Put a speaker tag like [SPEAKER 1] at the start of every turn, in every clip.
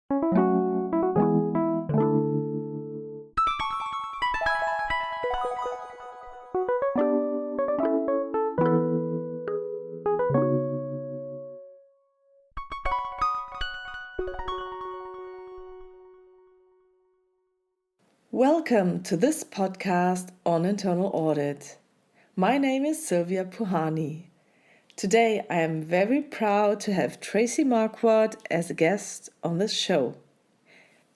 [SPEAKER 1] Welcome to this podcast on internal audit. My name is Sylvia Puhani. Today I am very proud to have Tracie Marquardt as a guest on this show.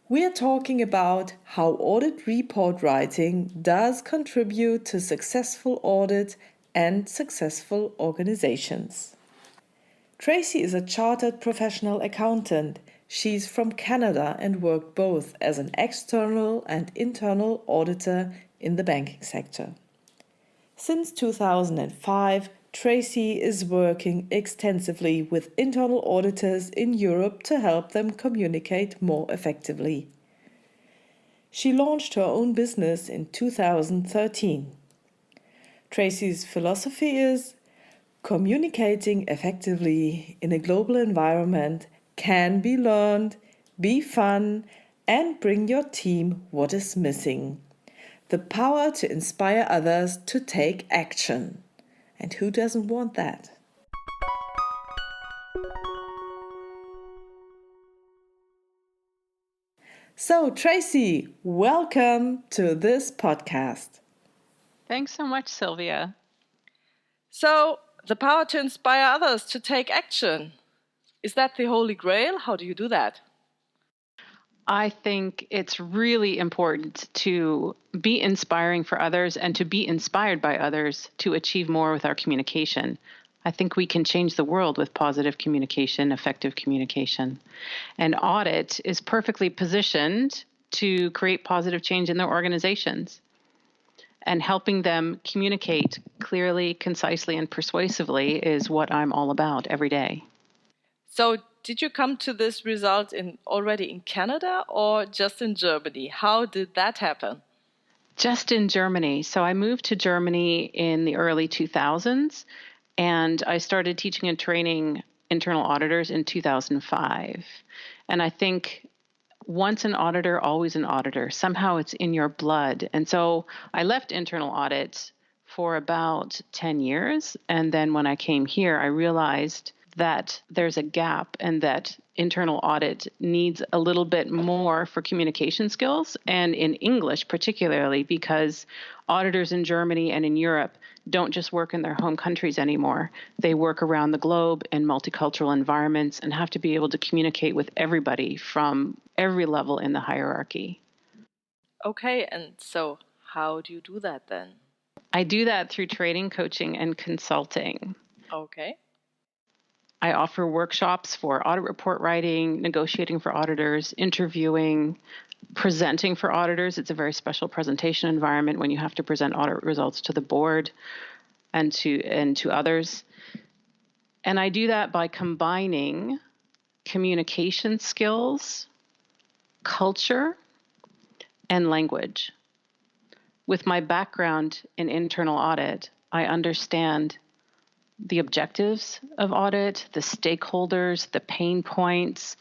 [SPEAKER 1] We are talking about how audit report writing does contribute to successful audit and successful organizations. Tracie is a chartered professional accountant. She's from Canada and worked both as an external and internal auditor in the banking sector. Since 2005, Tracie is working extensively with internal auditors in Europe to help them communicate more effectively. She launched her own business in 2013. Tracie's philosophy is communicating effectively in a global environment can be learned, be fun, and bring your team what is missing. The power to inspire others to take action. And who doesn't want that? So, Tracie, welcome to this podcast.
[SPEAKER 2] Thanks so much, Sylvia.
[SPEAKER 1] So, the power to inspire others to take action. Is that the Holy Grail? How do you do that?
[SPEAKER 2] I think it's really important to be inspiring for others and to be inspired by others to achieve more with our communication. I think we can change the world with positive communication, effective communication. And audit is perfectly positioned to create positive change in their organizations. And helping them communicate clearly, concisely, and persuasively is what I'm all about every day.
[SPEAKER 1] So, did you come to this result already in Canada or just in Germany? How did that happen?
[SPEAKER 2] Just in Germany. So I moved to Germany in the early 2000s, and I started teaching and training internal auditors in 2005. And I think once an auditor, always an auditor. Somehow it's in your blood. And so I left internal audit for about 10 years. And then when I came here, I realized that there's a gap and that internal audit needs a little bit more for communication skills, and in English particularly, because auditors in Germany and in Europe don't just work in their home countries anymore. They work around the globe in multicultural environments and have to be able to communicate with everybody from every level in the hierarchy.
[SPEAKER 1] Okay, and so how do you do that then?
[SPEAKER 2] I do that through training, coaching, and consulting.
[SPEAKER 1] Okay.
[SPEAKER 2] I offer workshops for audit report writing, negotiating for auditors, interviewing, presenting for auditors. It's a very special presentation environment when you have to present audit results to the board and to others. And I do that by combining communication skills, culture, and language. With my background in internal audit, I understand the objectives of audit, the stakeholders, the pain points,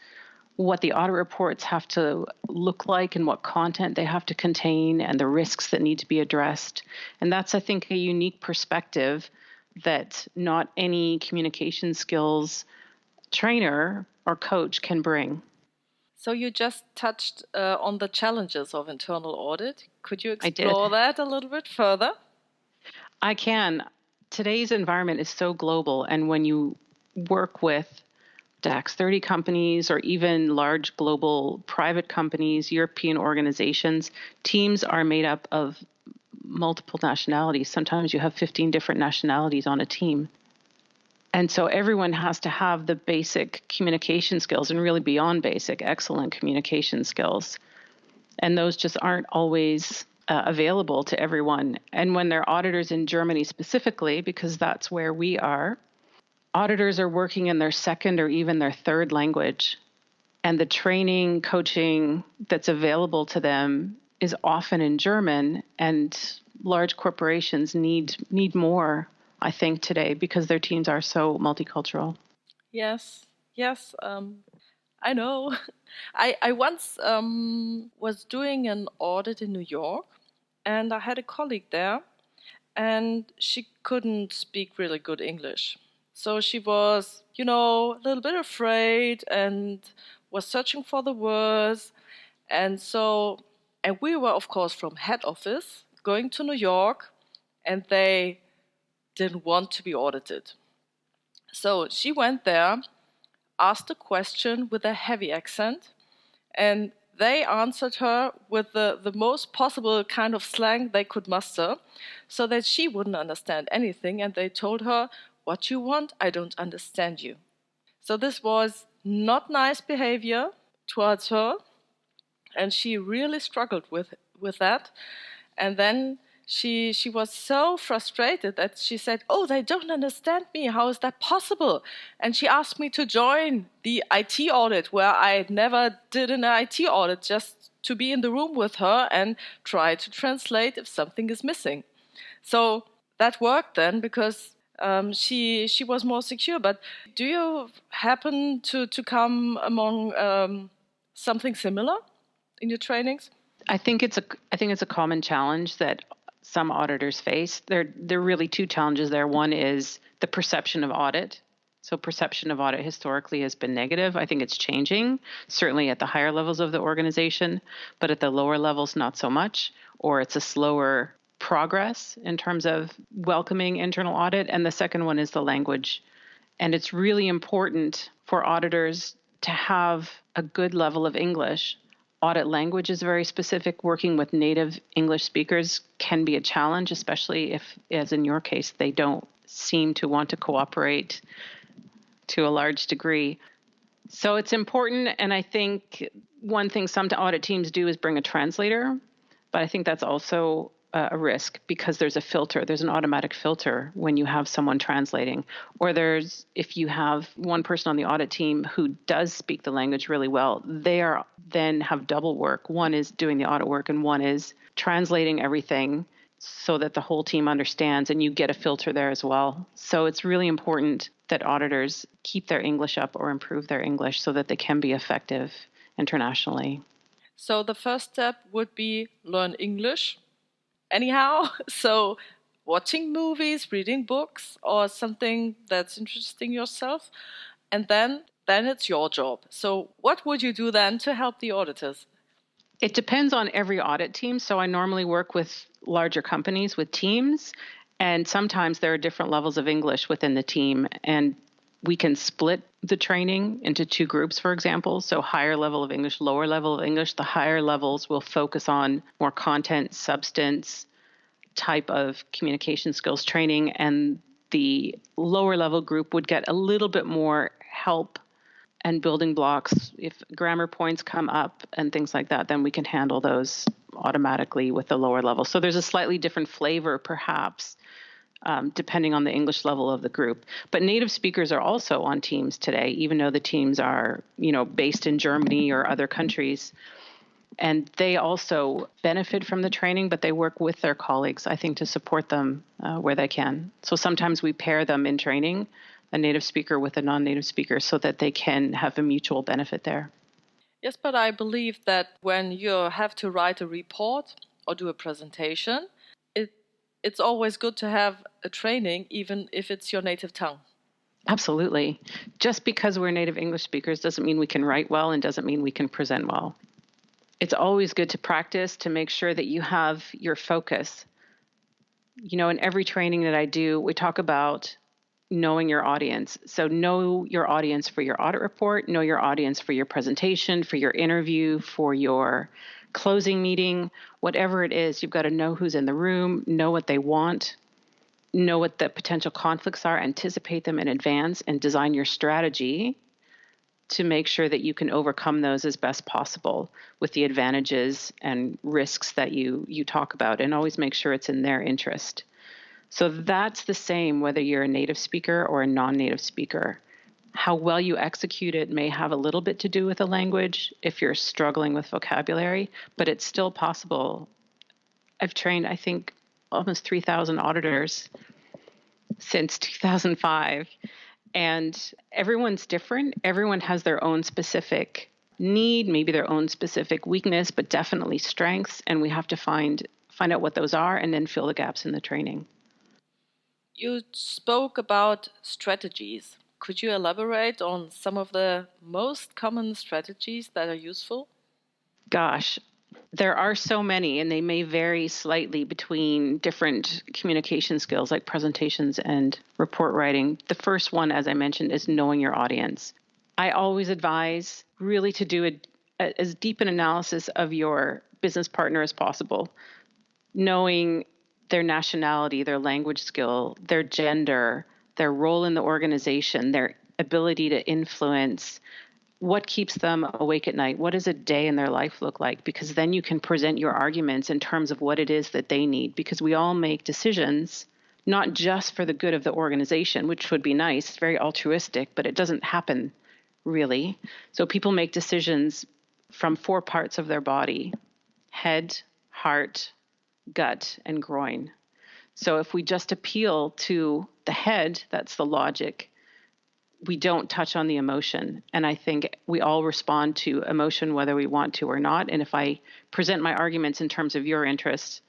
[SPEAKER 2] what the audit reports have to look like and what content they have to contain, and the risks that need to be addressed. And that's, I think, a unique perspective that not any communication skills trainer or coach can bring.
[SPEAKER 1] So you just touched on the challenges of internal audit. Could you explore that a little bit further?
[SPEAKER 2] I can. Today's environment is so global, and when you work with DAX 30 companies or even large global private companies, European organizations, teams are made up of multiple nationalities. Sometimes you have 15 different nationalities on a team. And so everyone has to have the basic communication skills and really beyond basic, excellent communication skills. And those just aren't always available to everyone. And when they're auditors in Germany specifically, because that's where we are, auditors are working in their second or even their third language. And the training, coaching that's available to them is often in German, and large corporations need more, I think, today because their teams are so multicultural.
[SPEAKER 1] Yes. I know. I once was doing an audit in New York, and I had a colleague there, and she couldn't speak really good English. So she was, a little bit afraid and was searching for the words. And we were, of course, from head office going to New York, and they didn't want to be audited. So she went there, asked a question with a heavy accent, and they answered her with the most possible kind of slang they could muster so that she wouldn't understand anything. And they told her, "What you want? I don't understand you." So this was not nice behavior towards her, and she really struggled with that. And then she was so frustrated that she said, "Oh, they don't understand me. How is that possible?" And she asked me to join the IT audit, where I never did an IT audit, just to be in the room with her and try to translate if something is missing. So that worked then, because she was more secure. But do you happen to come among something similar in your trainings?
[SPEAKER 2] I think it's a common challenge that some auditors face. There are really two challenges there. One is the perception of audit. So perception of audit historically has been negative. I think it's changing, certainly at the higher levels of the organization, but at the lower levels, not so much, or it's a slower progress in terms of welcoming internal audit. And the second one is the language. And it's really important for auditors to have a good level of English. Audit language is very specific. Working with native English speakers can be a challenge, especially if, as in your case, they don't seem to want to cooperate to a large degree. So it's important, and I think one thing some audit teams do is bring a translator, but I think that's also a risk because there's a filter. There's an automatic filter when you have someone translating. Or if you have one person on the audit team who does speak the language really well, they are then have double work. One is doing the audit work and one is translating everything so that the whole team understands, and you get a filter there as well. So it's really important that auditors keep their English up or improve their English so that they can be effective internationally.
[SPEAKER 1] So the first step would be learn English anyhow. So watching movies, reading books, or something that's interesting yourself. And then it's your job. So what would you do then to help the auditors?
[SPEAKER 2] It depends on every audit team. So I normally work with larger companies with teams, and sometimes there are different levels of English within the team, and we can split the training into two groups, for example. So higher level of English, lower level of English. The higher levels will focus on more content, substance, type of communication skills training, and the lower level group would get a little bit more help and building blocks. If grammar points come up and things like that, then we can handle those automatically with the lower level. So there's a slightly different flavor, perhaps, depending on the English level of the group. But native speakers are also on teams today, even though the teams are, based in Germany or other countries. And they also benefit from the training, but they work with their colleagues, I think, to support them where they can. So sometimes we pair them in training, a native speaker with a non-native speaker, so that they can have a mutual benefit there.
[SPEAKER 1] Yes, but I believe that when you have to write a report or do a presentation, it's always good to have a training, even if it's your native tongue.
[SPEAKER 2] Absolutely. Just because we're native English speakers doesn't mean we can write well and doesn't mean we can present well. It's always good to practice to make sure that you have your focus. In every training that I do, we talk about knowing your audience. So know your audience for your audit report, know your audience for your presentation, for your interview, for your closing meeting, whatever it is, you've got to know who's in the room, know what they want, know what the potential conflicts are, anticipate them in advance, and design your strategy to make sure that you can overcome those as best possible with the advantages and risks that you talk about, and always make sure it's in their interest. So that's the same whether you're a native speaker or a non-native speaker. How well you execute it may have a little bit to do with the language if you're struggling with vocabulary, but it's still possible. I've trained, I think, almost 3,000 auditors since 2005. And everyone's different. Everyone has their own specific need, maybe their own specific weakness, but definitely strengths. And we have to find out what those are and then fill the gaps in the training.
[SPEAKER 3] You spoke about strategies. Could you elaborate on some of the most common strategies that are useful?
[SPEAKER 2] Gosh, there are so many, and they may vary slightly between different communication skills like presentations and report writing. The first one, as I mentioned, is knowing your audience. I always advise really to do as deep an analysis of your business partner as possible, knowing their nationality, their language skill, their gender, their role in the organization, their ability to influence, what keeps them awake at night? What does a day in their life look like? Because then you can present your arguments in terms of what it is that they need. Because we all make decisions, not just for the good of the organization, which would be nice, it's very altruistic, but it doesn't happen really. So people make decisions from 4 parts of their body: head, heart, gut, and groin. So if we just appeal to the head, that's the logic, we don't touch on the emotion. And I think we all respond to emotion whether we want to or not. And if I present my arguments in terms of your interests,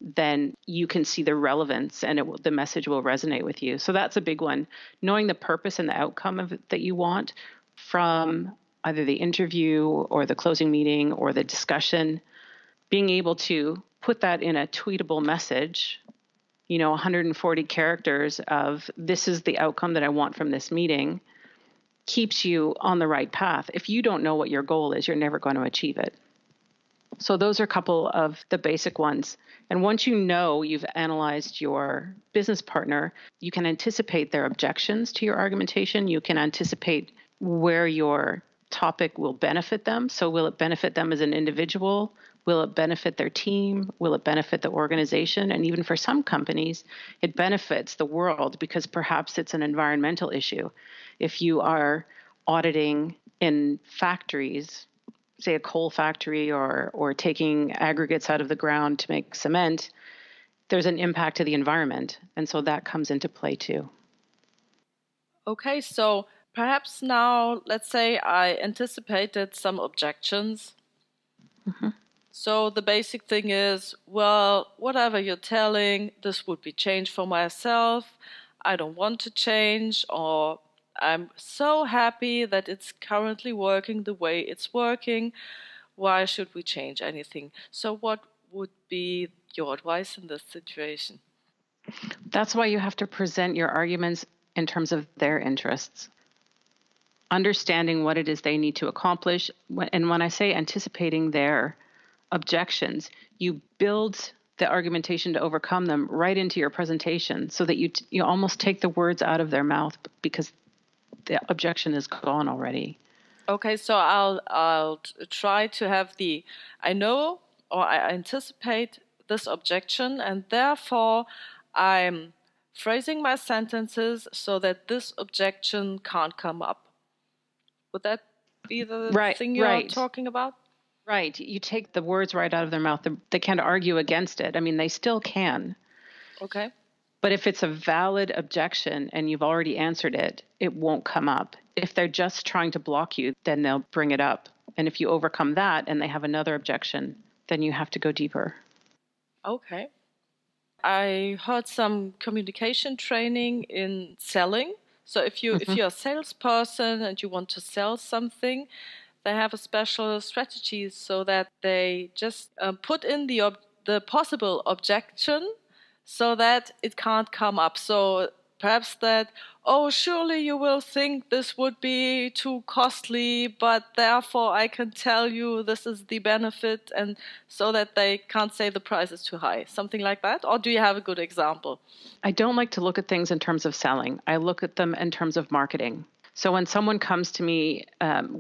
[SPEAKER 2] then you can see the relevance and the message will resonate with you. So that's a big one. Knowing the purpose and the outcome of it that you want from either the interview or the closing meeting or the discussion, being able to put that in a tweetable message, 140 characters of this is the outcome that I want from this meeting, keeps you on the right path. If you don't know what your goal is, you're never going to achieve it. So those are a couple of the basic ones. And once you know you've analyzed your business partner, you can anticipate their objections to your argumentation. You can anticipate where your topic will benefit them. So will it benefit them as an individual? Will it benefit their team? Will it benefit the organization? And even for some companies, it benefits the world because perhaps it's an environmental issue. If you are auditing in factories, say a coal factory or taking aggregates out of the ground to make cement, there's an impact to the environment. And so that comes into play too.
[SPEAKER 3] Okay, so perhaps now, let's say I anticipated some objections.
[SPEAKER 2] Mm-hmm.
[SPEAKER 3] So the basic thing is, well, whatever you're telling, this would be changed for myself. I don't want to change, or I'm so happy that it's currently working the way it's working. Why should we change anything? So what would be your advice in this situation?
[SPEAKER 2] That's why you have to present your arguments in terms of their interests, understanding what it is they need to accomplish. And when I say anticipating their objections, you build the argumentation to overcome them right into your presentation so that you almost take the words out of their mouth because the objection is gone already.
[SPEAKER 3] Okay, so I'll try to have I know or I anticipate this objection, and therefore I'm phrasing my sentences so that this objection can't come up. Would that be the thing you're talking about?
[SPEAKER 2] Right. You take the words right out of their mouth. They can't argue against it. I mean, they still can.
[SPEAKER 3] Okay.
[SPEAKER 2] But if it's a valid objection and you've already answered it, it won't come up. If they're just trying to block you, then they'll bring it up. And if you overcome that and they have another objection, then you have to go deeper.
[SPEAKER 3] Okay. I heard some communication training in selling. So if you're a salesperson and you want to sell something, they have a special strategy so that they just put in the possible objection so that it can't come up. So perhaps that, oh, surely you will think this would be too costly, but therefore I can tell you this is the benefit, and so that they can't say the price is too high. Something like that? Or do you have a good example?
[SPEAKER 2] I don't like to look at things in terms of selling. I look at them in terms of marketing. So when someone comes to me,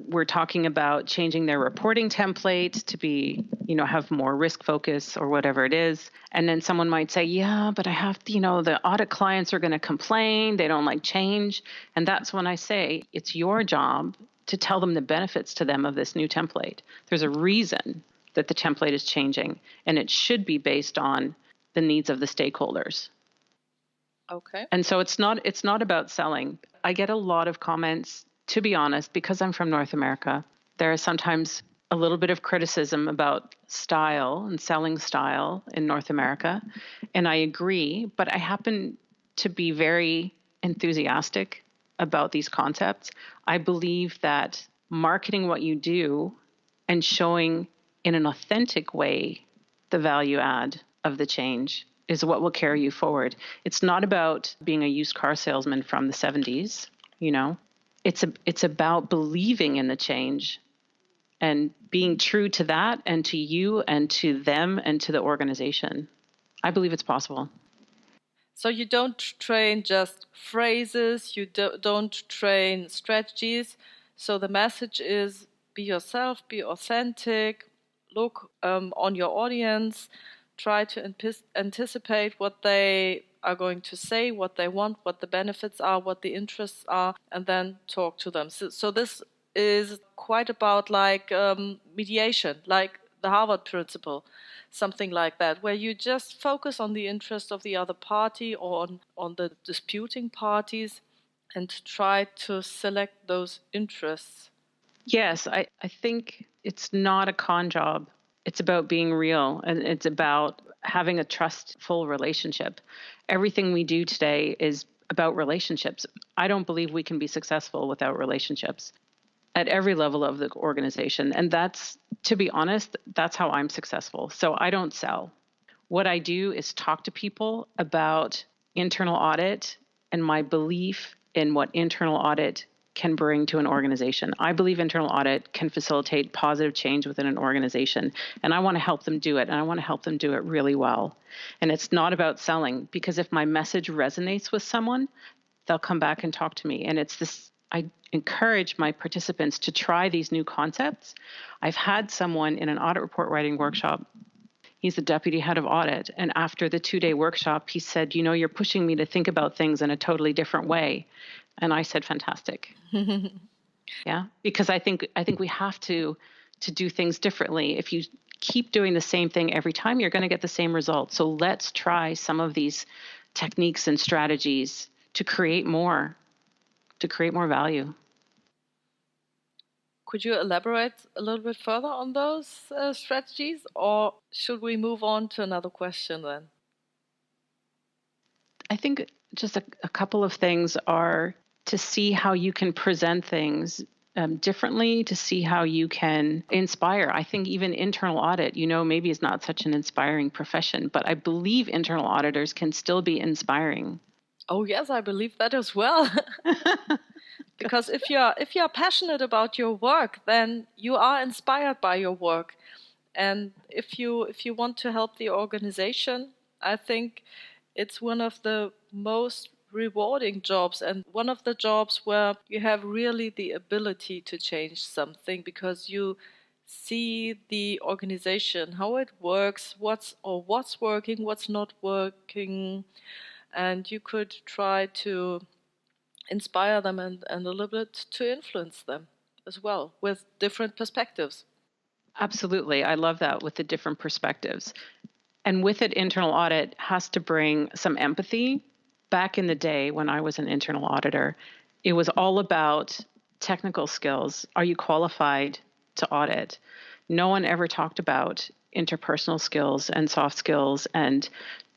[SPEAKER 2] we're talking about changing their reporting template to be, have more risk focus or whatever it is. And then someone might say, yeah, but I have, the audit clients are going to complain. They don't like change. And that's when I say it's your job to tell them the benefits to them of this new template. There's a reason that the template is changing, and it should be based on the needs of the stakeholders.
[SPEAKER 3] Okay.
[SPEAKER 2] And so it's not about selling. I get a lot of comments, to be honest, because I'm from North America. There is sometimes a little bit of criticism about style and selling style in North America. And I agree, but I happen to be very enthusiastic about these concepts. I believe that marketing what you do and showing in an authentic way the value add of the change is what will carry you forward. It's not about being a used car salesman from the 70s, you know. It's about believing in the change and being true to that and to you and to them and to the organization. I believe it's possible.
[SPEAKER 3] So you don't train just phrases, you don't train strategies. So the message is be yourself, be authentic, look on your audience, try to anticipate what they are going to say, what they want, what the benefits are, what the interests are, and then talk to them. So this is quite about like mediation, like the Harvard principle, something like that, where you just focus on the interest of the other party or on the disputing parties and try to select those interests.
[SPEAKER 2] Yes, I think it's not a con job. It's about being real and it's about having a trustful relationship. Everything we do today is about relationships. I don't believe we can be successful without relationships at every level of the organization. And that's, to be honest, that's how I'm successful. So I don't sell. What I do is talk to people about internal audit and my belief in what internal audit can bring to an organization. I believe internal audit can facilitate positive change within an organization, and I want to help them do it, and I want to help them do it really well. And it's not about selling, because if my message resonates with someone, they'll come back and talk to me. And it's this, I encourage my participants to try these new concepts. I've had someone in an audit report writing workshop. He's the deputy head of audit. And after the 2-day workshop, he said, you're pushing me to think about things in a totally different way. And I said, fantastic. Yeah, because I think we have to do things differently. If you keep doing the same thing every time, you're going to get the same result. So let's try some of these techniques and strategies to create more value.
[SPEAKER 3] Could you elaborate a little bit further on those strategies, or should we move on to another question then?
[SPEAKER 2] I think just a couple of things are to see how you can present things differently, to see how you can inspire. I think even internal audit, maybe is not such an inspiring profession, but I believe internal auditors can still be inspiring.
[SPEAKER 3] Oh yes, I believe that as well. Because if you're passionate about your work, then you are inspired by your work. And if you want to help the organization, I think it's one of the most rewarding jobs and one of the jobs where you have really the ability to change something, because you see the organization, how it works, what's working, what's not working, and you could try to inspire them and a little bit to influence them as well with different perspectives.
[SPEAKER 2] Absolutely. I love that, with the different perspectives. And with it, internal audit has to bring some empathy. Back in the day when I was an internal auditor, it was all about technical skills. Are you qualified to audit? No one ever talked about interpersonal skills and soft skills and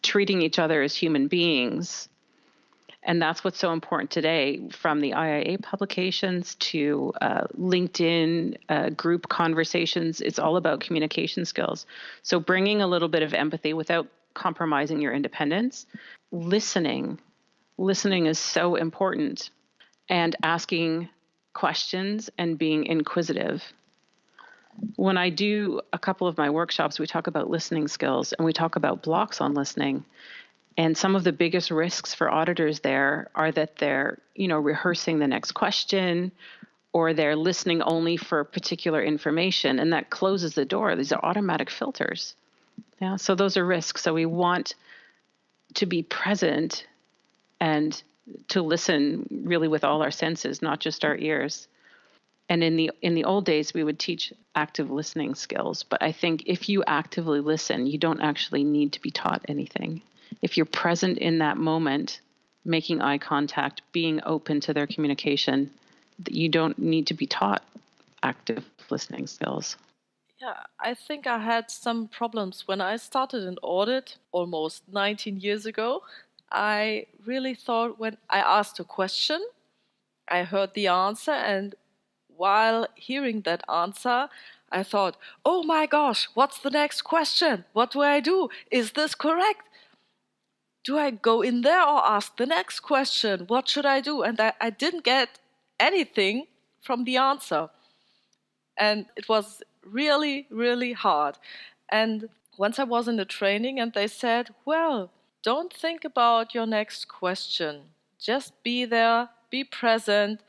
[SPEAKER 2] treating each other as human beings. And that's what's so important today, from the IIA publications to LinkedIn group conversations. It's all about communication skills. So bringing a little bit of empathy without compromising your independence. Listening is so important. And asking questions and being inquisitive. When I do a couple of my workshops, we talk about listening skills and we talk about blocks on listening. And some of the biggest risks for auditors there are that they're, rehearsing the next question, or they're listening only for particular information, and that closes the door. These are automatic filters. Yeah, so those are risks. So we want to be present and to listen really with all our senses, not just our ears. And in the old days, we would teach active listening skills. But I think if you actively listen, you don't actually need to be taught anything. If you're present in that moment, making eye contact, being open to their communication. You don't need to be taught active listening skills.
[SPEAKER 3] Yeah, I think I had some problems when I started an audit almost 19 years ago. I really thought when I asked a question, I heard the answer, and while hearing that answer, I thought, oh my gosh, what's the next question? What do I do? Is this correct? Do I go in there or ask the next question? What should I do? And I didn't get anything from the answer. And it was really, really hard. And once I was in the training and they said, well, don't think about your next question. Just be there, be present,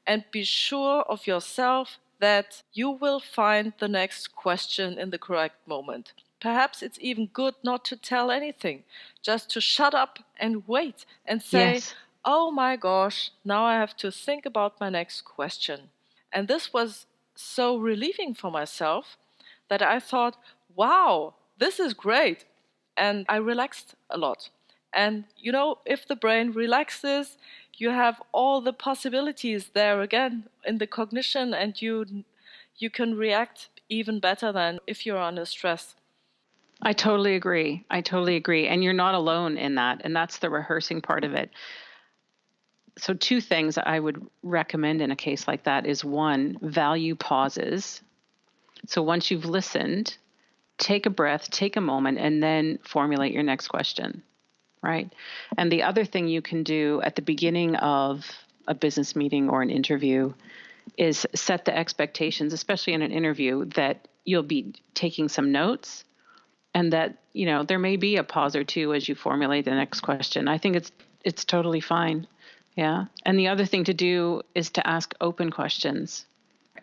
[SPEAKER 3] and be sure of yourself that you will find the next question in the correct moment. Perhaps it's even good not to tell anything, just to shut up and wait and say,
[SPEAKER 2] Yes.
[SPEAKER 3] oh my gosh, now I have to think about my next question. And this was so relieving for myself that I thought, wow, this is great. And I relaxed a lot. And you know, if the brain relaxes, you have all the possibilities there again in the cognition, and you can react even better than if you're under stress.
[SPEAKER 2] I totally agree. And you're not alone in that. And that's the rehearsing part of it. So 2 things I would recommend in a case like that is 1, value pauses. So once you've listened, take a breath, take a moment, and then formulate your next question, right? And the other thing you can do at the beginning of a business meeting or an interview is set the expectations, especially in an interview, that you'll be taking some notes and that, there may be a pause or 2 as you formulate the next question. I think it's totally fine. Yeah. And the other thing to do is to ask open questions.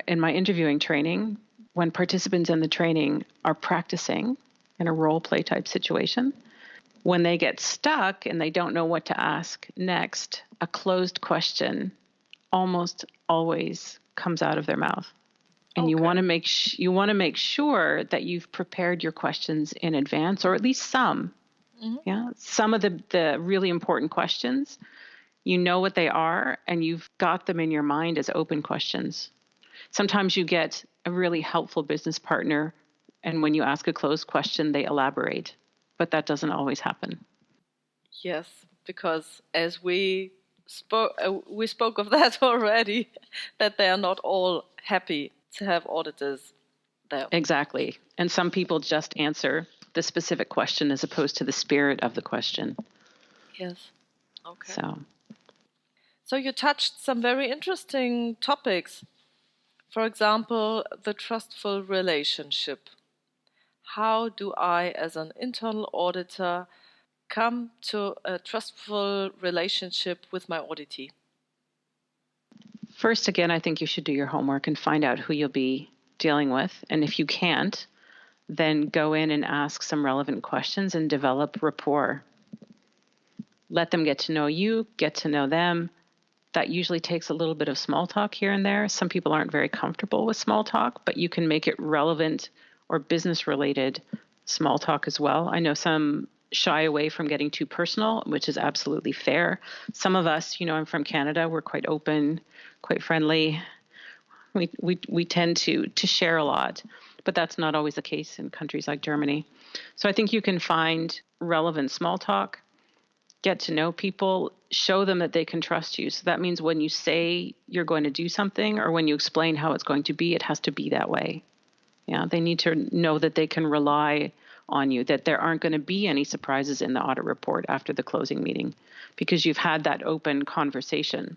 [SPEAKER 2] In my interviewing training, when participants in the training are practicing in a role play type situation, when they get stuck and they don't know what to ask next, a closed question almost always comes out of their mouth. And
[SPEAKER 3] Okay.
[SPEAKER 2] you want to make sure that you've prepared your questions in advance, or at least some. Mm-hmm. Yeah, some of the really important questions. You know what they are, and you've got them in your mind as open questions. Sometimes you get a really helpful business partner, and when you ask a closed question, they elaborate. But that doesn't always happen.
[SPEAKER 3] Yes, because as we spoke of that already, that they are not all happy to have auditors there.
[SPEAKER 2] Exactly. And some people just answer the specific question as opposed to the spirit of the question.
[SPEAKER 3] Yes. Okay.
[SPEAKER 2] So
[SPEAKER 3] you touched some very interesting topics. For example, the trustful relationship. How do I, as an internal auditor, come to a trustful relationship with my auditee?
[SPEAKER 2] First, again, I think you should do your homework and find out who you'll be dealing with. And if you can't, then go in and ask some relevant questions and develop rapport. Let them get to know you, get to know them. That usually takes a little bit of small talk here and there. Some people aren't very comfortable with small talk, but you can make it relevant or business-related small talk as well. I know some shy away from getting too personal, which is absolutely fair. Some of us, I'm from Canada, we're quite open, quite friendly. We tend to share a lot, but that's not always the case in countries like Germany. So I think you can find relevant small talk, get to know people, show them that they can trust you. So that means when you say you're going to do something or when you explain how it's going to be, it has to be that way. Yeah, they need to know that they can rely on you, that there aren't going to be any surprises in the audit report after the closing meeting because you've had that open conversation.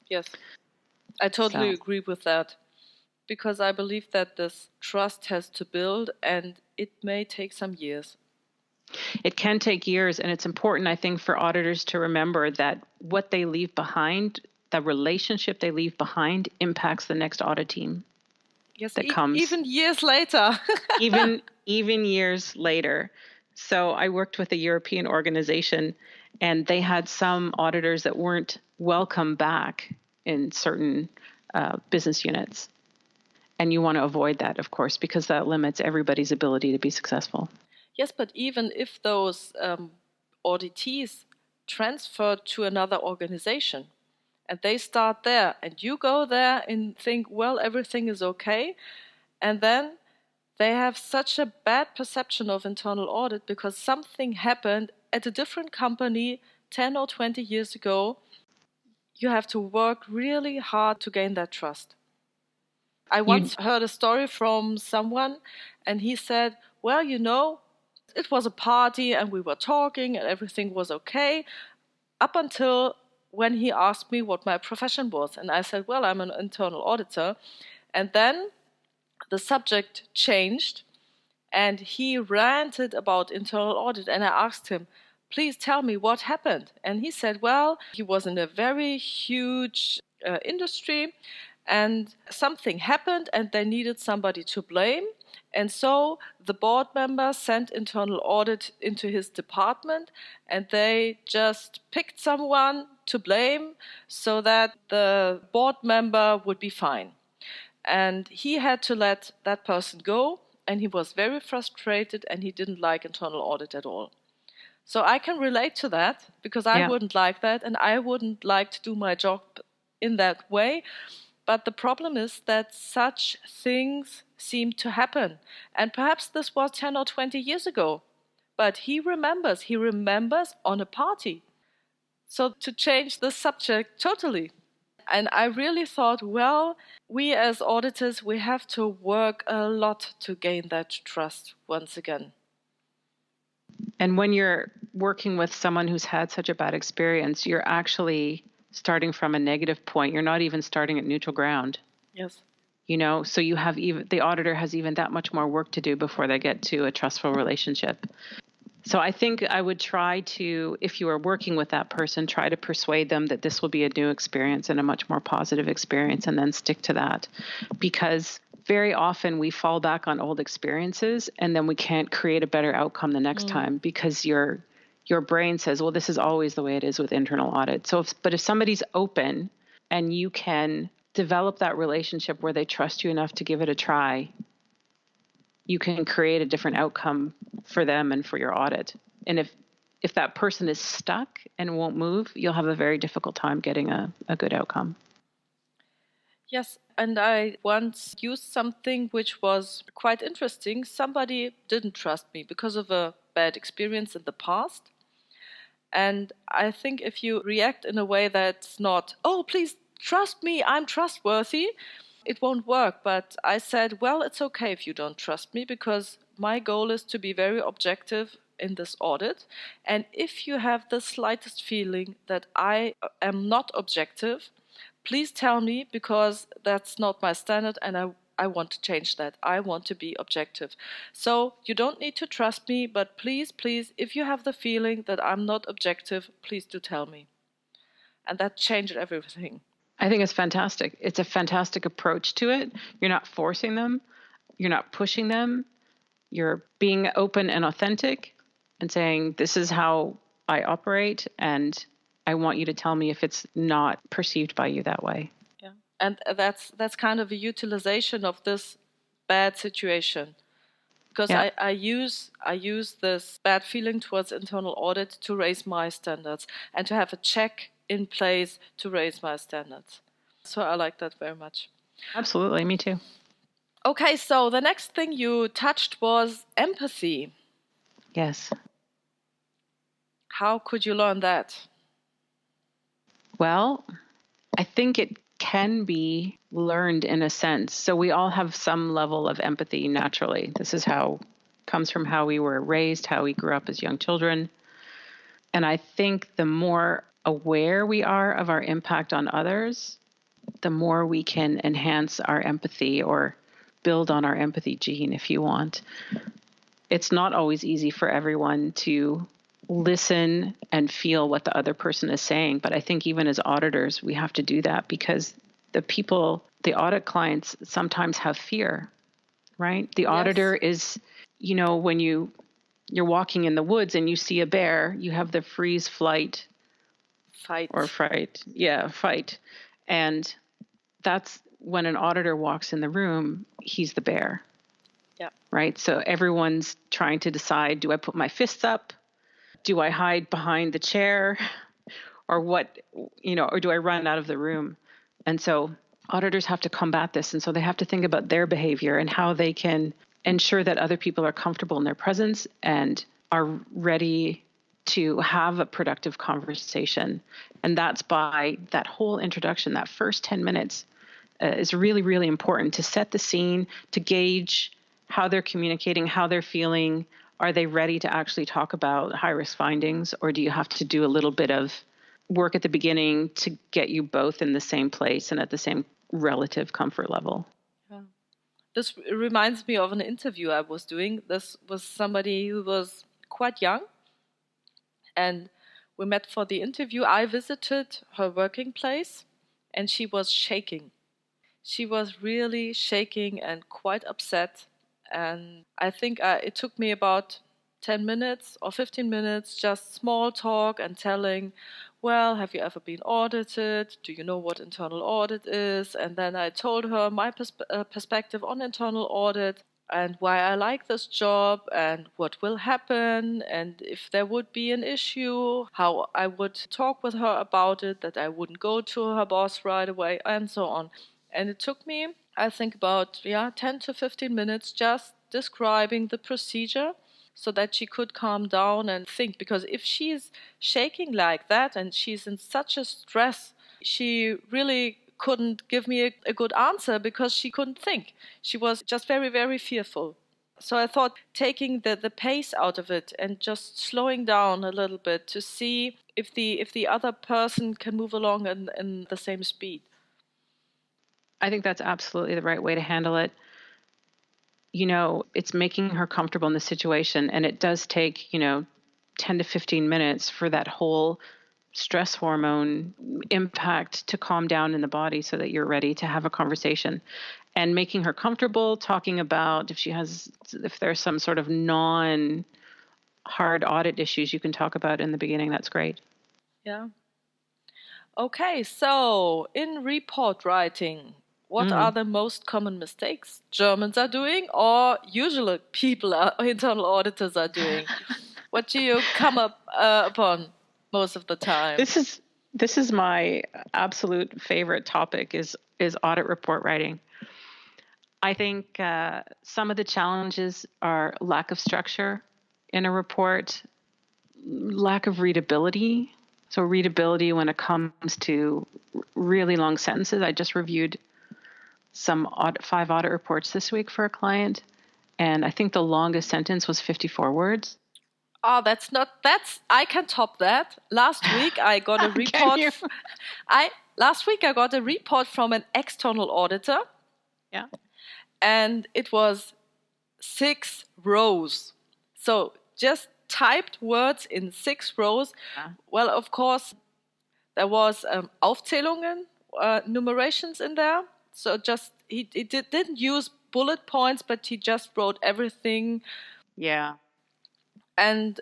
[SPEAKER 3] Yes, I totally agree with that because I believe that this trust has to build and it may take some years.
[SPEAKER 2] It can take years, and it's important, I think, for auditors to remember that what they leave behind, the relationship they leave behind, impacts the next audit team.
[SPEAKER 3] Yes,
[SPEAKER 2] that comes
[SPEAKER 3] even years later.
[SPEAKER 2] even years later. So I worked with a European organization, and they had some auditors that weren't welcome back in certain business units. And you want to avoid that, of course, because that limits everybody's ability to be successful.
[SPEAKER 3] Yes, but even if those auditees transferred to another organization. And they start there, and you go there and think, well, everything is okay. And then they have such a bad perception of internal audit because something happened at a different company 10 or 20 years ago. You have to work really hard to gain that trust. I once heard a story from someone, and he said, well, it was a party and we were talking and everything was okay up until when he asked me what my profession was. And I said, well, I'm an internal auditor. And then the subject changed and he ranted about internal audit. And I asked him, please tell me what happened. And he said, well, he was in a very huge industry and something happened and they needed somebody to blame. And so the board member sent internal audit into his department and they just picked someone to blame so that the board member would be fine. And he had to let that person go and he was very frustrated and he didn't like internal audit at all. So I can relate to that because I wouldn't like that and I wouldn't like to do my job in that way. But the problem is that such things seem to happen. And perhaps this was 10 or 20 years ago. But he remembers on a party. So to change the subject totally. And I really thought, well, we as auditors, we have to work a lot to gain that trust once again.
[SPEAKER 2] And when you're working with someone who's had such a bad experience, you're actually starting from a negative point. You're not even starting at neutral ground.
[SPEAKER 3] Yes.
[SPEAKER 2] So you have the auditor has even that much more work to do before they get to a trustful relationship. So I think I would try to, if you are working with that person, try to persuade them that this will be a new experience and a much more positive experience, and then stick to that. Because very often we fall back on old experiences and then we can't create a better outcome the next time because your brain says, well, this is always the way it is with internal audit. But if somebody's open and you can develop that relationship where they trust you enough to give it a try, you can create a different outcome for them and for your audit. And if that person is stuck and won't move, you'll have a very difficult time getting a good outcome.
[SPEAKER 3] Yes, and I once used something which was quite interesting. Somebody didn't trust me because of a bad experience in the past. And I think if you react in a way that's not, oh, please trust me, I'm trustworthy, it won't work. But I said, well, it's okay if you don't trust me because my goal is to be very objective in this audit. And if you have the slightest feeling that I am not objective, please tell me because that's not my standard and I want to change that. I want to be objective. So you don't need to trust me, but please, if you have the feeling that I'm not objective, please do tell me. And that changed everything.
[SPEAKER 2] I think it's fantastic. It's a fantastic approach to it. You're not forcing them. You're not pushing them. You're being open and authentic and saying, this is how I operate, and I want you to tell me if it's not perceived by you that way.
[SPEAKER 3] Yeah, and that's kind of a utilization of this bad situation. Because I use this bad feeling towards internal audit to raise my standards and to have a check in place to raise my standards. So I like that very much.
[SPEAKER 2] Absolutely, me too.
[SPEAKER 3] Okay, so the next thing you touched was empathy.
[SPEAKER 2] Yes.
[SPEAKER 3] How could you learn that?
[SPEAKER 2] Well, I think it can be learned in a sense. So we all have some level of empathy naturally. This is comes from how we were raised, how we grew up as young children. And I think the more aware we are of our impact on others, the more we can enhance our empathy or build on our empathy gene, if you want. It's not always easy for everyone to listen and feel what the other person is saying. But I think even as auditors, we have to do that because the audit clients sometimes have fear, right? The auditor is, when you're walking in the woods and you see a bear, you have the freeze, flight,
[SPEAKER 3] fight.
[SPEAKER 2] Or fright. Yeah, fight. And that's when an auditor walks in the room, he's the bear.
[SPEAKER 3] Yeah.
[SPEAKER 2] Right? So everyone's trying to decide, do I put my fists up? do I hide behind the chair or what, or do I run out of the room? And so auditors have to combat this. And so they have to think about their behavior and how they can ensure that other people are comfortable in their presence and are ready to have a productive conversation. And that's by that whole introduction, that first 10 minutes is really, really important to set the scene, to gauge how they're communicating, how they're feeling. Are they ready to actually talk about high-risk findings, or do you have to do a little bit of work at the beginning to get you both in the same place and at the same relative comfort level?
[SPEAKER 3] Yeah. This reminds me of an interview I was doing. This was somebody who was quite young, and we met for the interview. I visited her working place, and she was shaking. She was really shaking and quite upset. And I think it took me about 10 minutes or 15 minutes, just small talk and telling, well, have you ever been audited? Do you know what internal audit is? And then I told her my perspective on internal audit and why I like this job and what will happen, and if there would be an issue, how I would talk with her about it, that I wouldn't go to her boss right away, and so on. And it took me, I think, about 10 to 15 minutes just describing the procedure so that she could calm down and think. Because if she's shaking like that and she's in such a stress, she really couldn't give me a good answer because she couldn't think. She was just very, very fearful. So I thought taking the pace out of it and just slowing down a little bit to see if the other person can move along in the same speed.
[SPEAKER 2] I think that's absolutely the right way to handle it. It's making her comfortable in the situation, and it does take, 10 to 15 minutes for that whole stress hormone impact to calm down in the body so that you're ready to have a conversation. And making her comfortable, talking about if there's some sort of non-hard audit issues you can talk about in the beginning, that's great.
[SPEAKER 3] Yeah. Okay, so in report writing, what are the most common mistakes Germans are doing, or usually internal auditors are doing? What do you come up upon most of the time?
[SPEAKER 2] This is my absolute favorite topic is audit report writing. I think some of the challenges are lack of structure in a report, lack of readability. So readability when it comes to really long sentences. I just reviewed 5 audit reports this week for a client, and I think the longest sentence was 54 words.
[SPEAKER 3] Oh, I can top that. Last week I got a report. Last week I got a report from an external auditor.
[SPEAKER 2] Yeah.
[SPEAKER 3] And it was 6 rows. So just typed words in 6 rows. Yeah. Well, of course, there was Aufzählungen, numerations in there. So he didn't use bullet points, but he just wrote everything.
[SPEAKER 2] Yeah.
[SPEAKER 3] And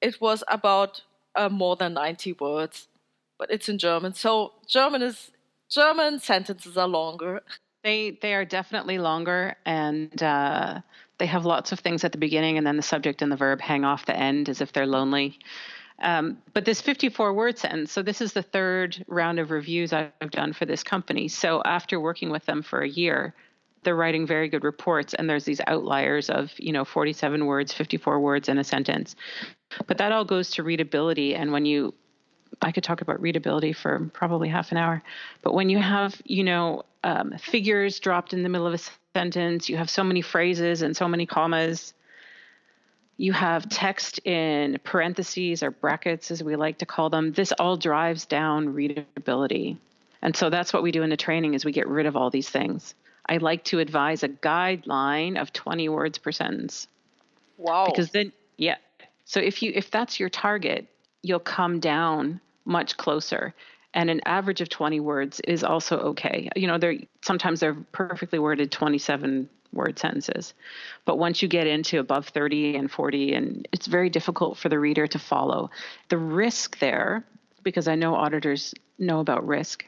[SPEAKER 3] it was about more than 90 words, but it's in German. So German sentences are longer.
[SPEAKER 2] They are definitely longer, and they have lots of things at the beginning, and then the subject and the verb hang off the end as if they're lonely. But this 54-word sentence, so this is the 3rd round of reviews I've done for this company. So after working with them for a year, they're writing very good reports, and there's these outliers of 47 words, 54 words in a sentence. But that all goes to readability, and I could talk about readability for probably half an hour, but when you have figures dropped in the middle of a sentence, you have so many phrases and so many commas, you have text in parentheses or brackets, as we like to call them. This all drives down readability. And so that's what we do in the training is we get rid of all these things. I like to advise a guideline of 20 words per sentence.
[SPEAKER 3] Wow.
[SPEAKER 2] Because then, yeah. So if that's your target, you'll come down much closer. And an average of 20 words is also okay. Sometimes they're perfectly worded 27-word sentences. But once you get into above 30 and 40, and it's very difficult for the reader to follow. The risk there, because I know auditors know about risk,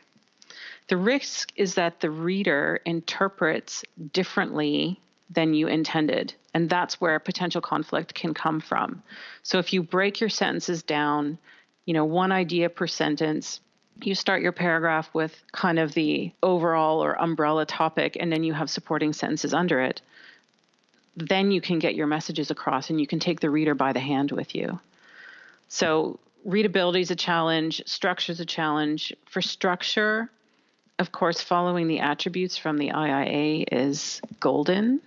[SPEAKER 2] the risk is that the reader interprets differently than you intended. And that's where potential conflict can come from. So if you break your sentences down, one idea per sentence, you start your paragraph with kind of the overall or umbrella topic, and then you have supporting sentences under it, then you can get your messages across and you can take the reader by the hand with you. So readability is a challenge, structure is a challenge. For structure, of course, following the attributes from the IIA is golden.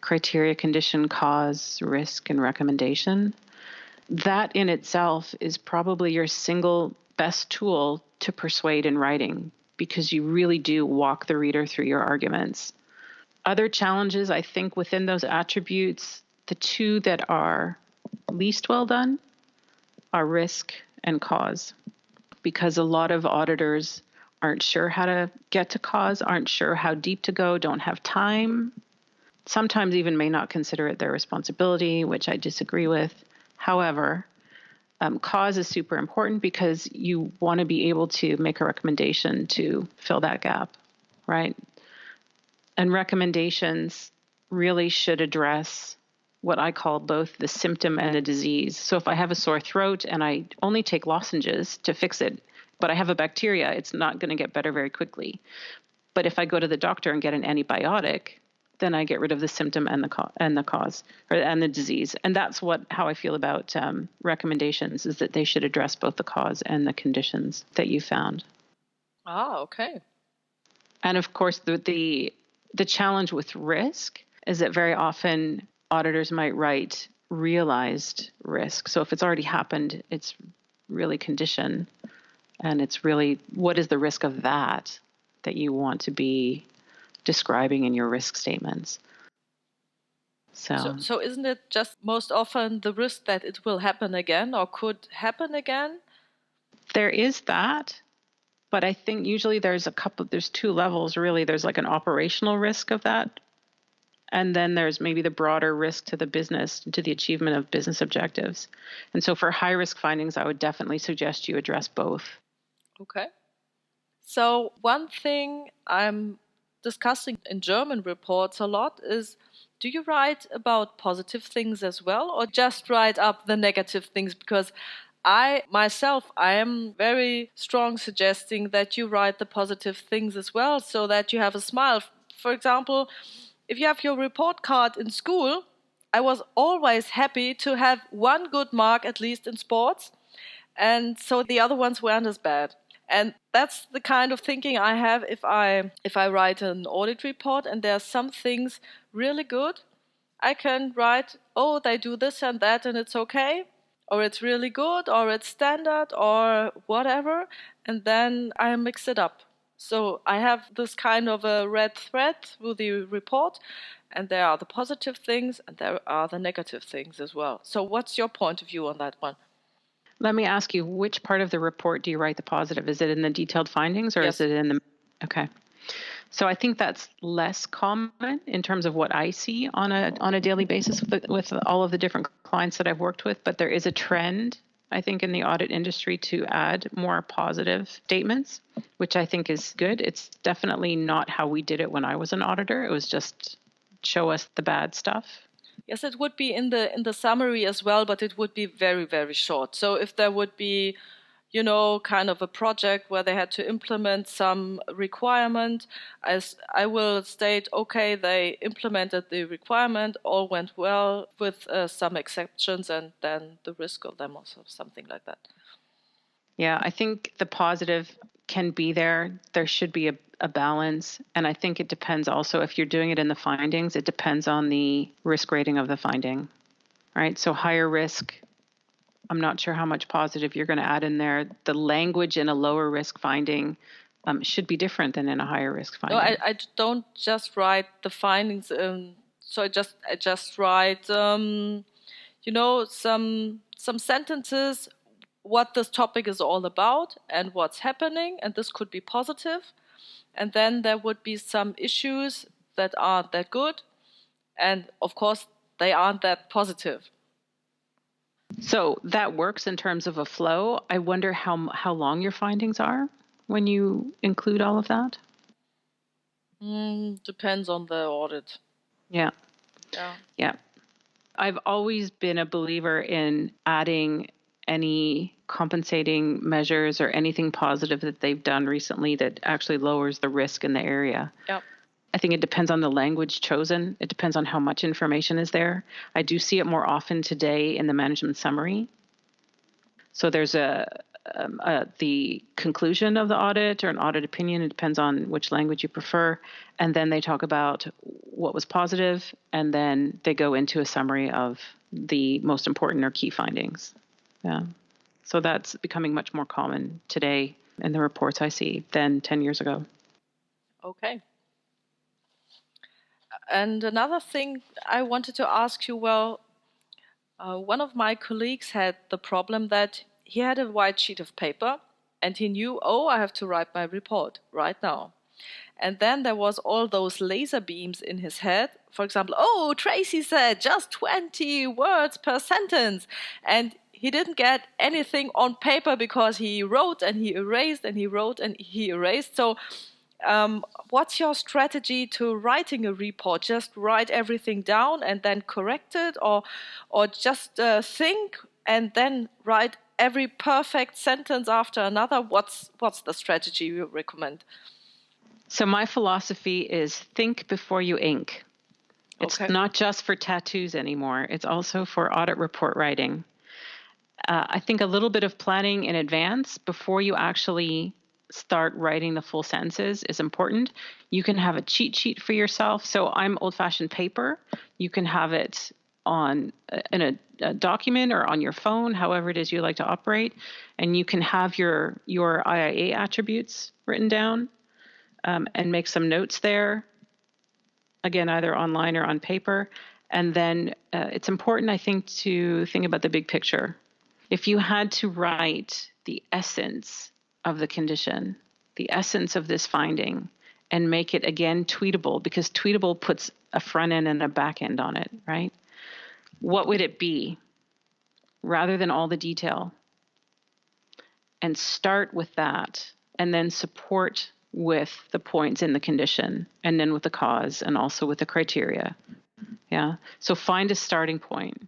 [SPEAKER 2] Criteria, condition, cause, risk, and recommendation. That in itself is probably your single best tool to persuade in writing, because you really do walk the reader through your arguments. Other challenges, I think, within those attributes, the two that are least well done are risk and cause, because a lot of auditors aren't sure how to get to cause, aren't sure how deep to go, don't have time, sometimes even may not consider it their responsibility, which I disagree with. However, cause is super important because you want to be able to make a recommendation to fill that gap, right? And recommendations really should address what I call both the symptom and the disease. So if I have a sore throat and I only take lozenges to fix it, but I have a bacteria, it's not going to get better very quickly. But if I go to the doctor and get an antibiotic, then I get rid of the symptom and the cause and the disease. And that's how I feel about recommendations, is that they should address both the cause and the conditions that you found.
[SPEAKER 3] Okay.
[SPEAKER 2] And of course, the challenge with risk is that very often auditors might write realized risk. So if it's already happened, it's really condition, and it's really what is the risk of that you want to be describing in your risk statements.
[SPEAKER 3] So isn't it just most often the risk that it will happen again or could happen again?
[SPEAKER 2] There is that, but I think usually there's two levels really. There's like an operational risk of that, and then there's maybe the broader risk to the business, to the achievement of business objectives. And so for high risk findings, I would definitely suggest you address both.
[SPEAKER 3] Okay. So one thing I'm discussing in German reports a lot is, do you write about positive things as well, or just write up the negative things? Because I am very strong suggesting that you write the positive things as well, so that you have a smile. For example, if you have your report card in school, I was always happy to have one good mark at least in sports, and so the other ones weren't as bad. And that's the kind of thinking I have if I write an audit report and there are some things really good. I can write, oh, they do this and that and it's okay, or it's really good, or it's standard, or whatever, and then I mix it up. So I have this kind of a red thread through the report, and there are the positive things and there are the negative things as well. So what's your point of view on that one?
[SPEAKER 2] Let me ask you, which part of the report do you write the positive? Is it in the detailed findings, or
[SPEAKER 3] Yes.
[SPEAKER 2] is it in the... Okay. So I think that's less common in terms of what I see on a daily basis with all of the different clients that I've worked with. But there is a trend, I think, in the audit industry to add more positive statements, which I think is good. It's definitely not how we did it when I was an auditor. It was just show us the bad stuff.
[SPEAKER 3] Yes, it would be in the summary as well, but it would be very, very short. So if there would be, kind of a project where they had to implement some requirement, as I will state, okay, they implemented the requirement, all went well with some exceptions, and then the risk of them or something like that.
[SPEAKER 2] Yeah, I think the positive can be there. There should be a balance. And I think it depends also, if you're doing it in the findings, it depends on the risk rating of the finding, right? So higher risk, I'm not sure how much positive you're going to add in there. The language in a lower risk finding should be different than in a higher risk finding.
[SPEAKER 3] No, I don't just write the findings. So I just write, some sentences, what this topic is all about and what's happening, and this could be positive. And then there would be some issues that aren't that good, and of course they aren't that positive.
[SPEAKER 2] So that works in terms of a flow. I wonder how long your findings are when you include all of that.
[SPEAKER 3] Depends on the audit.
[SPEAKER 2] Yeah.
[SPEAKER 3] Yeah.
[SPEAKER 2] Yeah. I've always been a believer in adding any compensating measures or anything positive that they've done recently that actually lowers the risk in the area.
[SPEAKER 3] Yeah.
[SPEAKER 2] I think it depends on the language chosen. It depends on how much information is there. I do see it more often today in the management summary. So there's the conclusion of the audit or an audit opinion. It depends on which language you prefer. And then they talk about what was positive, and then they go into a summary of the most important or key findings. Yeah. So that's becoming much more common today in the reports I see than 10 years ago.
[SPEAKER 3] Okay. And another thing I wanted to ask you, well, one of my colleagues had the problem that he had a white sheet of paper and he knew, oh, I have to write my report right now. And then there was all those laser beams in his head. For example, oh, Tracie said just 20 words per sentence. And he didn't get anything on paper because he wrote and he erased and he wrote and he erased. So what's your strategy to writing a report? Just write everything down and then correct it, or just think and then write every perfect sentence after another? What's the strategy you recommend?
[SPEAKER 2] So my philosophy is think before you ink. It's
[SPEAKER 3] Okay.
[SPEAKER 2] not just for tattoos anymore. It's also for audit report writing. I think a little bit of planning in advance before you actually start writing the full sentences is important. You can have a cheat sheet for yourself. So I'm old-fashioned paper. You can have it on in a document or on your phone, however it is you like to operate, and you can have your IIA attributes written down and make some notes there. Again, either online or on paper. And then it's important, I think, to think about the big picture. If you had to write the essence of the condition, the essence of this finding, and make it, again, tweetable, because tweetable puts a front end and a back end on it, right? What would it be rather than all the detail? And start with that, and then support with the points in the condition, and then with the cause, and also with the criteria. Yeah. So find a starting point.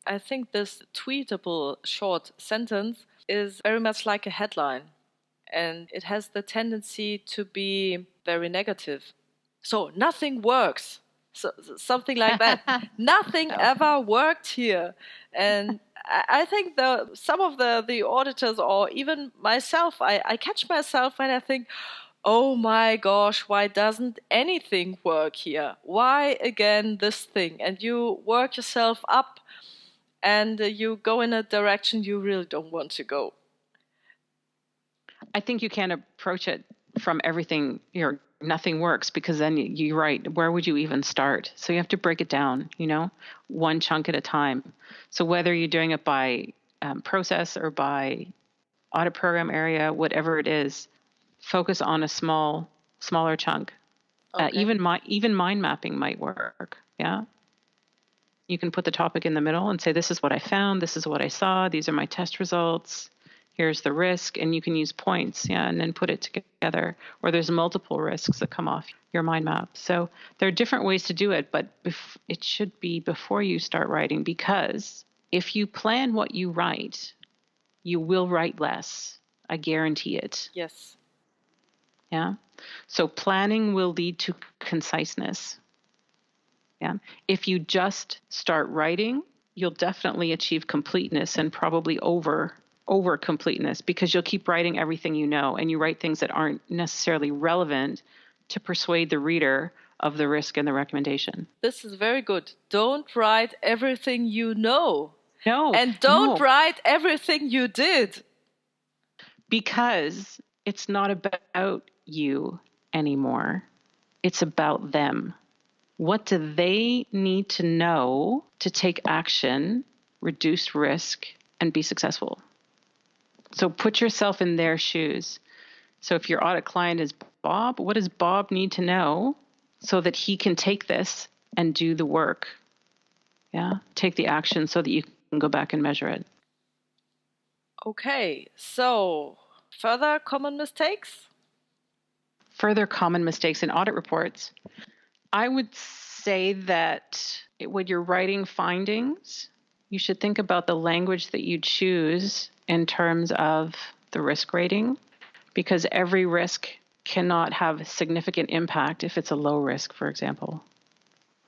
[SPEAKER 3] I think this tweetable short sentence is very much like a headline, and it has the tendency to be very negative. So nothing works. So something like that. Nothing ever worked here. And I think some of the auditors, or even myself, I catch myself when I think, oh my gosh, why doesn't anything work here? Why again this thing? And you work yourself up and you go in a direction you really don't want to go.
[SPEAKER 2] I think you can't approach it from everything, nothing works, because then you're right. Where would you even start? So you have to break it down, one chunk at a time. So whether you're doing it by process or by audit program area, whatever it is, focus on a smaller chunk.
[SPEAKER 3] Okay.
[SPEAKER 2] Even mind mapping might work. Yeah. You can put the topic in the middle and say, this is what I found. This is what I saw. These are my test results. Here's the risk. And you can use points, and then put it together. Or there's multiple risks that come off your mind map. So there are different ways to do it, but it should be before you start writing, because if you plan what you write, you will write less. I guarantee it.
[SPEAKER 3] Yes.
[SPEAKER 2] Yeah. So planning will lead to conciseness. Yeah. If you just start writing, you'll definitely achieve completeness, and probably over completeness, because you'll keep writing everything you know, and you write things that aren't necessarily relevant to persuade the reader of the risk and the recommendation.
[SPEAKER 3] This is very good. Don't write everything you know.
[SPEAKER 2] No.
[SPEAKER 3] And don't write everything you did.
[SPEAKER 2] Because it's not about you anymore. It's about them. What do they need to know to take action, reduce risk, and be successful? So put yourself in their shoes. So if your audit client is Bob, what does Bob need to know so that he can take this and do the work? Yeah, take the action so that you can go back and measure it.
[SPEAKER 3] Okay, so further common mistakes?
[SPEAKER 2] Further common mistakes in audit reports. I would say that when you're writing findings, you should think about the language that you choose in terms of the risk rating, because every risk cannot have significant impact if it's a low risk, for example,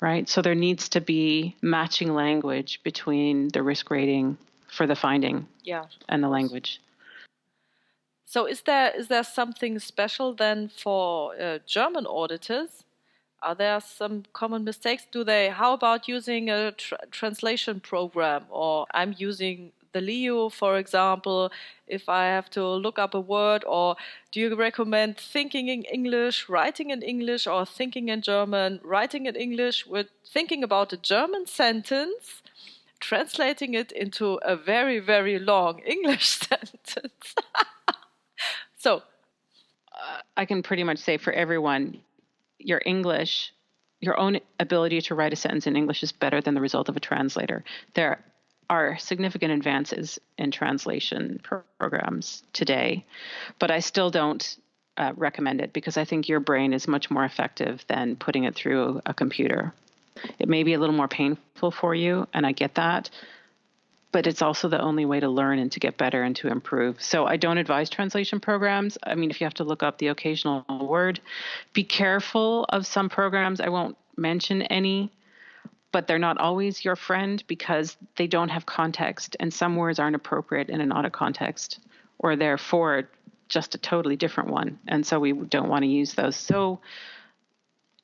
[SPEAKER 2] right? So there needs to be matching language between the risk rating for the finding and the language.
[SPEAKER 3] So is there something special then for German auditors? Are there some common mistakes? How about using a translation program? Or I'm using the Leo, for example, if I have to look up a word, or do you recommend thinking in English, writing in English, or thinking in German, writing in English with thinking about a German sentence, translating it into a very, very long English sentence? So
[SPEAKER 2] I can pretty much say for everyone, your English, your own ability to write a sentence in English is better than the result of a translator. There are significant advances in translation programs today, but I still don't recommend it, because I think your brain is much more effective than putting it through a computer. It may be a little more painful for you, and I get that, but it's also the only way to learn and to get better and to improve. So I don't advise translation programs. I mean, if you have to look up the occasional word, be careful of some programs. I won't mention any, but they're not always your friend because they don't have context, and some words aren't appropriate in an audit context, or they're for just a totally different one. And so we don't want to use those. So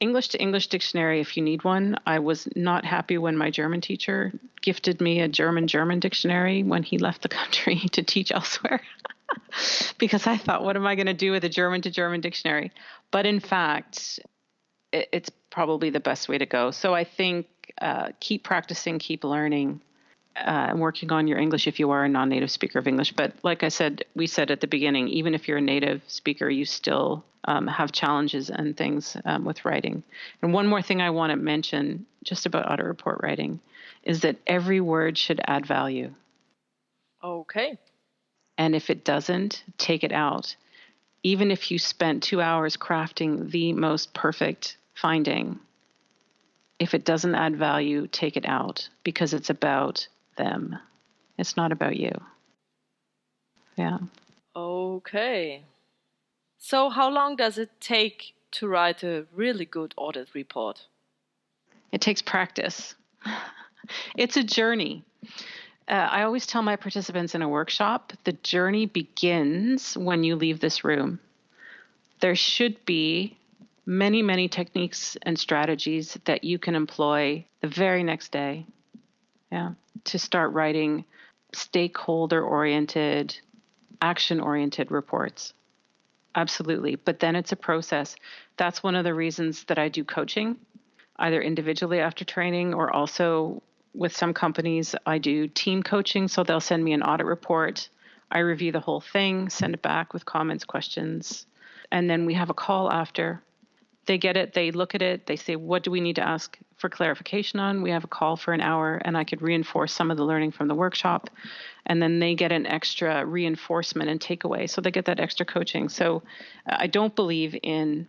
[SPEAKER 2] English to English dictionary, if you need one. I was not happy when my German teacher gifted me a German dictionary when he left the country to teach elsewhere, because I thought, what am I going to do with a German to German dictionary? But in fact, it's probably the best way to go. So I think keep practicing, keep learning, and working on your English if you are a non-native speaker of English. But like we said at the beginning, even if you're a native speaker, you still have challenges and things with writing. And one more thing I want to mention just about audit report writing is that every word should add value.
[SPEAKER 3] Okay.
[SPEAKER 2] And if it doesn't, take it out. Even if you spent 2 hours crafting the most perfect finding, if it doesn't add value, take it out, because it's about them. It's not about you. Yeah.
[SPEAKER 3] Okay. So how long does it take to write a really good audit report?
[SPEAKER 2] It takes practice. It's a journey. I always tell my participants in a workshop, the journey begins when you leave this room. There should be many, many techniques and strategies that you can employ the very next day, to start writing stakeholder-oriented, action-oriented reports. Absolutely. But then it's a process. That's one of the reasons that I do coaching, either individually after training or also with some companies, I do team coaching. So they'll send me an audit report. I review the whole thing, send it back with comments, questions, and then we have a call after. They get it, they look at it, they say, what do we need to ask for clarification on? We have a call for an hour, and I could reinforce some of the learning from the workshop. And then they get an extra reinforcement and takeaway. So they get that extra coaching. So I don't believe in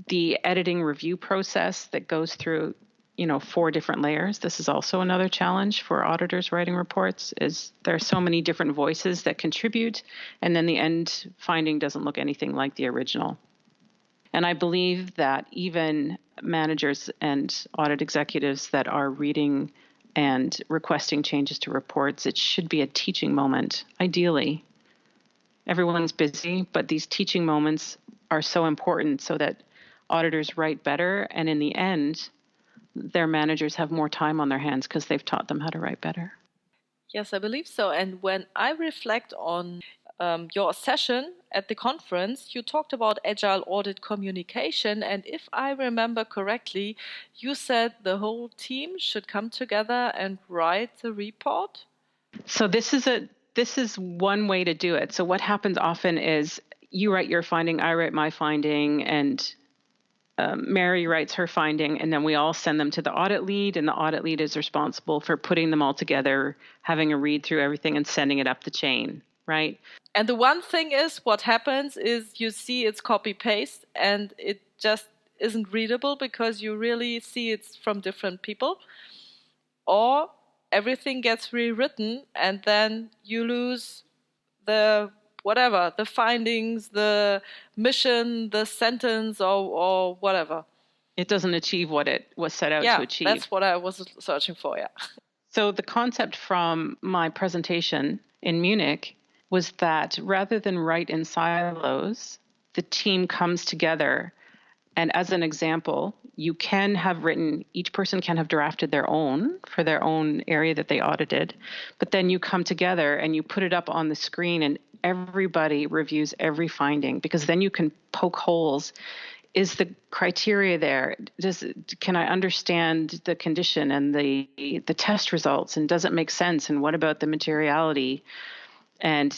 [SPEAKER 2] the editing review process that goes through, 4 different layers. This is also another challenge for auditors writing reports, is there are so many different voices that contribute, and then the end finding doesn't look anything like the original. And I believe that even managers and audit executives that are reading and requesting changes to reports, it should be a teaching moment, ideally. Everyone's busy, but these teaching moments are so important so that auditors write better, and in the end, their managers have more time on their hands because they've taught them how to write better.
[SPEAKER 3] Yes, I believe so. And when I reflect on your session at the conference, you talked about Agile audit communication. And if I remember correctly, you said the whole team should come together and write the report.
[SPEAKER 2] So this is one way to do it. So what happens often is you write your finding, I write my finding, and Mary writes her finding, and then we all send them to the audit lead, and the audit lead is responsible for putting them all together, having a read through everything, and sending it up the chain, right?
[SPEAKER 3] And the one thing is, what happens is you see it's copy-paste, and it just isn't readable because you really see it's from different people, or everything gets rewritten and then you lose the whatever, the findings, the mission, the sentence, or whatever.
[SPEAKER 2] It doesn't achieve what it was set out to achieve.
[SPEAKER 3] That's what I was searching for, yeah.
[SPEAKER 2] So the concept from my presentation in Munich was that rather than write in silos, the team comes together. And as an example, you can have written, each person can have drafted their own for their own area that they audited, but then you come together and you put it up on the screen and everybody reviews every finding, because then you can poke holes. Is the criteria there? Can I understand the condition and the test results? And does it make sense? And what about the materiality? And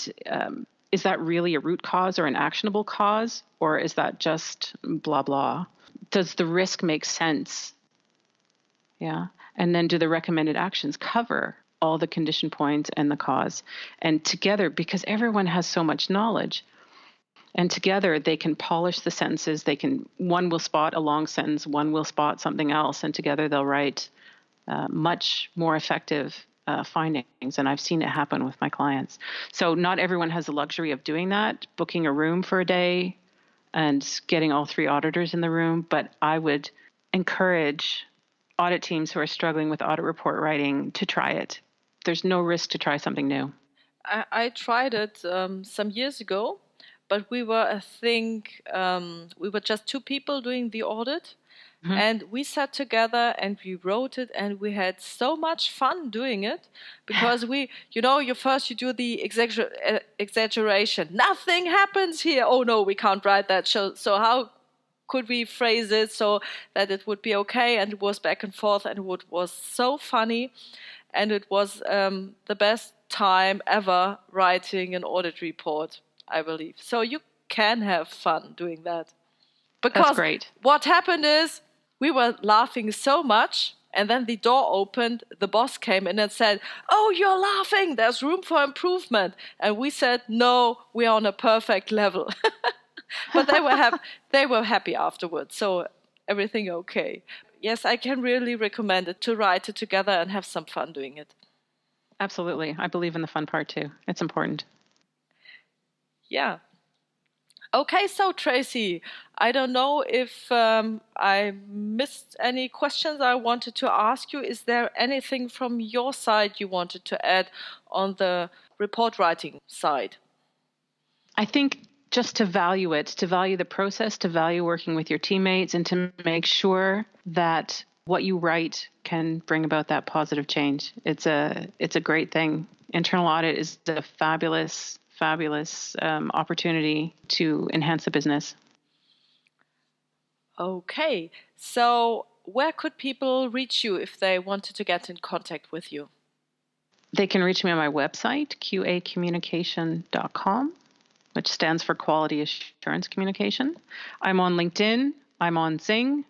[SPEAKER 2] is that really a root cause or an actionable cause? Or is that just blah, blah? Does the risk make sense? Yeah. And then do the recommended actions cover all the condition points and the cause? And together, because everyone has so much knowledge, and together they can polish the sentences. One will spot a long sentence, one will spot something else, and together they'll write much more effective findings. And I've seen it happen with my clients. So not everyone has the luxury of doing that, booking a room for a day and getting all 3 auditors in the room. But I would encourage audit teams who are struggling with audit report writing to try it. There's no risk to try something new.
[SPEAKER 3] I tried it some years ago, but we were just 2 people doing the audit. Mm-hmm. And we sat together and we wrote it, and we had so much fun doing it, because you do the exaggeration. Nothing happens here. Oh no, we can't write that. So how could we phrase it so that it would be okay? And it was back and forth, and it was so funny. And it was the best time ever writing an audit report, I believe. So you can have fun doing that. Because
[SPEAKER 2] that's great.
[SPEAKER 3] What happened is, we were laughing so much, and then the door opened, the boss came in and said, "Oh, you're laughing, there's room for improvement." And we said, "No, we're on a perfect level." But they were happy afterwards, so everything okay. Yes, I can really recommend it, to write it together and have some fun doing it.
[SPEAKER 2] Absolutely. I believe in the fun part too. It's important.
[SPEAKER 3] Yeah. Okay, so Tracie, I don't know if I missed any questions I wanted to ask you. Is there anything from your side you wanted to add on the report writing side?
[SPEAKER 2] I think just to value it, to value the process, to value working with your teammates, and to make sure that what you write can bring about that positive change. It's a great thing. Internal audit is a fabulous opportunity to enhance the business. Okay,
[SPEAKER 3] so where could people reach you if they wanted to get in contact with you?
[SPEAKER 2] They can reach me on my website, qacommunication.com, which stands for Quality Assurance Communication. I'm on LinkedIn, I'm on Zing,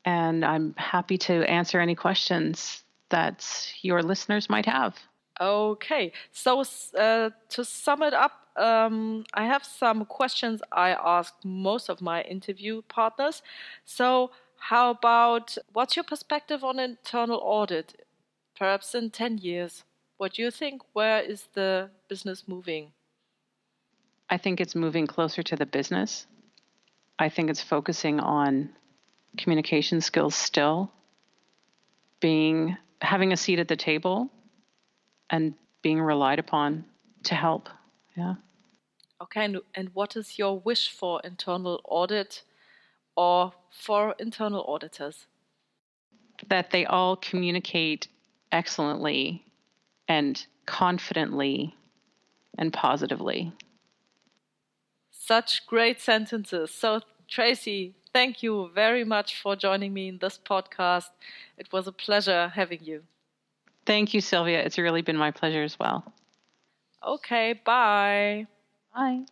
[SPEAKER 2] and I'm happy to answer any questions that your listeners might have.
[SPEAKER 3] Okay, so to sum it up, I have some questions I asked most of my interview partners. So how about, what's your perspective on internal audit, perhaps in 10 years? What do you think? Where is the business moving?
[SPEAKER 2] I think it's moving closer to the business. I think it's focusing on communication skills still, having a seat at the table, and being relied upon to help. Yeah.
[SPEAKER 3] Okay, and what is your wish for internal audit or for internal auditors?
[SPEAKER 2] That they all communicate excellently and confidently and positively.
[SPEAKER 3] Such great sentences. So, Tracie, thank you very much for joining me in this podcast. It was a pleasure having you.
[SPEAKER 2] Thank you, Sylvia. It's really been my pleasure as well.
[SPEAKER 3] Okay, bye.
[SPEAKER 2] Bye.